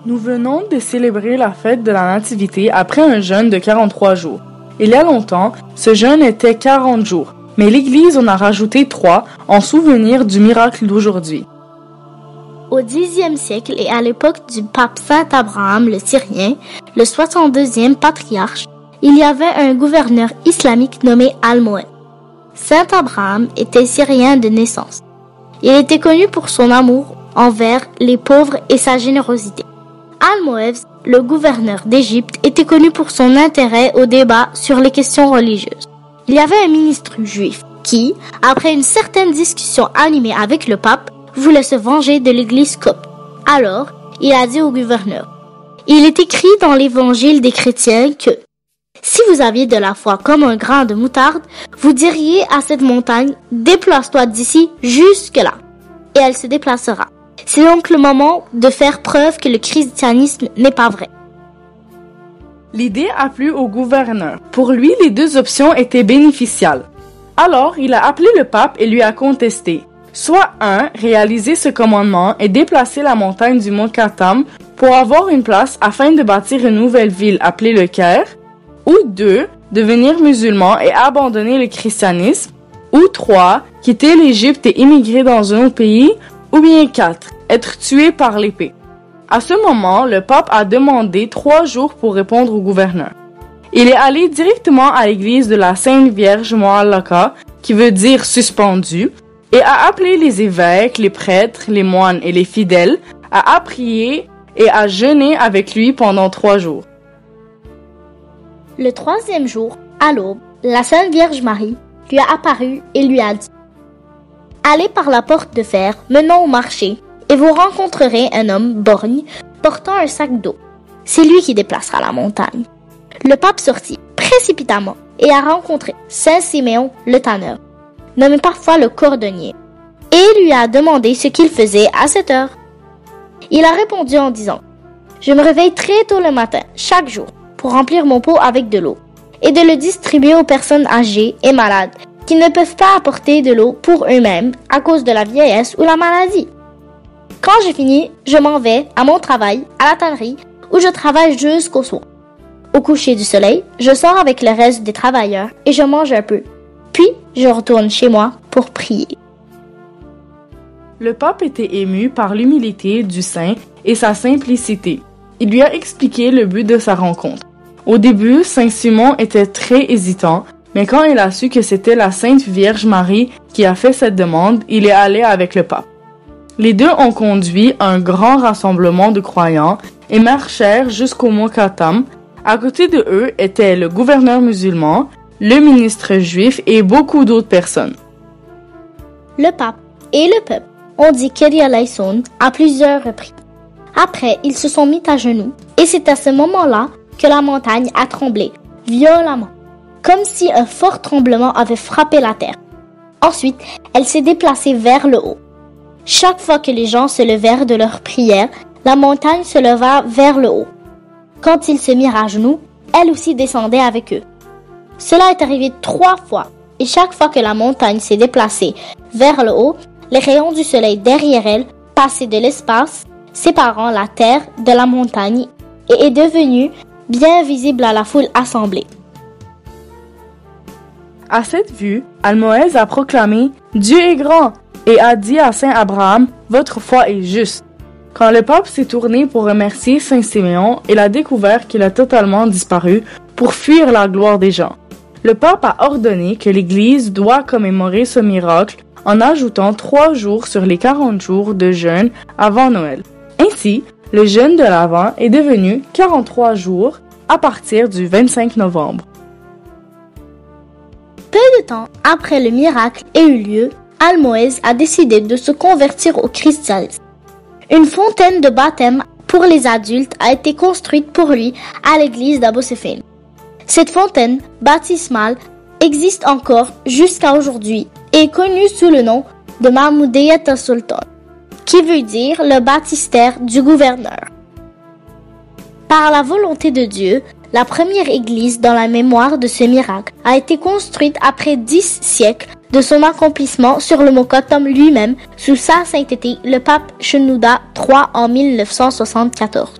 Nous venons de célébrer la fête de la Nativité après un jeûne de 43 jours. Il y a longtemps, ce jeûne était 40 jours, mais l'Église en a rajouté 3 en souvenir du miracle d'aujourd'hui. Au Xe siècle et à l'époque du pape Saint Abraham le Syrien, le 62e patriarche, il y avait un gouverneur islamique nommé Almoez. Saint Abraham était syrien de naissance. Il était connu pour son amour envers les pauvres et sa générosité. Almoez, le gouverneur d'Égypte, était connu pour son intérêt au débat sur les questions religieuses. Il y avait un ministre juif qui, après une certaine discussion animée avec le pape, voulait se venger de l'église copte. Alors, il a dit au gouverneur, « Il est écrit dans l'évangile des chrétiens que si vous aviez de la foi comme un grain de moutarde, vous diriez à cette montagne, déplace-toi d'ici jusque-là, et elle se déplacera. C'est donc le moment de faire preuve que le christianisme n'est pas vrai. » L'idée a plu au gouverneur. Pour lui, les 2 options étaient bénéficiales. Alors, il a appelé le pape et lui a contesté. Soit 1, réaliser ce commandement et déplacer la montagne du mont Katam pour avoir une place afin de bâtir une nouvelle ville appelée le Caire, ou 2, devenir musulman et abandonner le christianisme, ou 3, quitter l'Égypte et immigrer dans un autre pays, ou bien 4, être tué par l'épée. À ce moment, le pape a demandé 3 jours pour répondre au gouverneur. Il est allé directement à l'église de la Sainte Vierge Moallaka, qui veut dire suspendue, et a appelé les évêques, les prêtres, les moines et les fidèles à prier et à jeûner avec lui pendant 3 jours. Le 3e jour, à l'aube, la Sainte Vierge Marie lui a apparu et lui a dit « Allez par la porte de fer menant au marché, et vous rencontrerez un homme borgne portant un sac d'eau. C'est lui qui déplacera la montagne. » Le pape sortit précipitamment et a rencontré Saint Siméon le tanneur, nommé parfois le cordonnier, et lui a demandé ce qu'il faisait à cette heure. Il a répondu en disant « Je me réveille très tôt le matin, chaque jour, pour remplir mon pot avec de l'eau, et de le distribuer aux personnes âgées et malades qui ne peuvent pas apporter de l'eau pour eux-mêmes à cause de la vieillesse ou la maladie. Quand j'ai fini, je m'en vais à mon travail, à la tannerie, où je travaille jusqu'au soir. Au coucher du soleil, je sors avec le reste des travailleurs et je mange un peu. Puis, je retourne chez moi pour prier. » Le pape était ému par l'humilité du saint et sa simplicité. Il lui a expliqué le but de sa rencontre. Au début, Saint Simon était très hésitant, mais quand il a su que c'était la Sainte Vierge Marie qui a fait cette demande, il est allé avec le pape. Les 2 ont conduit un grand rassemblement de croyants et marchèrent jusqu'au mont Katam. À côté de eux étaient le gouverneur musulman, le ministre juif et beaucoup d'autres personnes. Le pape et le peuple ont dit Kyrie eleison à plusieurs reprises. Après, ils se sont mis à genoux et c'est à ce moment-là que la montagne a tremblé violemment, comme si un fort tremblement avait frappé la terre. Ensuite, elle s'est déplacée vers le haut. Chaque fois que les gens se levèrent de leur prière, la montagne se leva vers le haut. Quand ils se mirent à genoux, elle aussi descendait avec eux. Cela est arrivé 3 fois, et chaque fois que la montagne s'est déplacée vers le haut, les rayons du soleil derrière elle passaient de l'espace, séparant la terre de la montagne, et est devenue bien visible à la foule assemblée. À cette vue, Almoez a proclamé « Dieu est grand » et a dit à Saint Abraham « Votre foi est juste ». Quand le pape s'est tourné pour remercier Saint Siméon, il a découvert qu'il a totalement disparu pour fuir la gloire des gens. Le pape a ordonné que l'Église doit commémorer ce miracle en ajoutant 3 jours sur les 40 jours de jeûne avant Noël. Ainsi, le jeûne de l'Avent est devenu 43 jours à partir du 25 novembre. Peu de temps après le miracle ait eu lieu, Almoez a décidé de se convertir au christianisme. Une fontaine de baptême pour les adultes a été construite pour lui à l'église d'Abou Sefine. Cette fontaine baptismale existe encore jusqu'à aujourd'hui et est connue sous le nom de Mahmoudiyat al-Sultan, qui veut dire le baptistère du gouverneur. Par la volonté de Dieu, la première église dans la mémoire de ce miracle a été construite après 10 siècles de son accomplissement sur le mont Katam lui-même sous sa sainteté, le pape Shenouda III en 1974.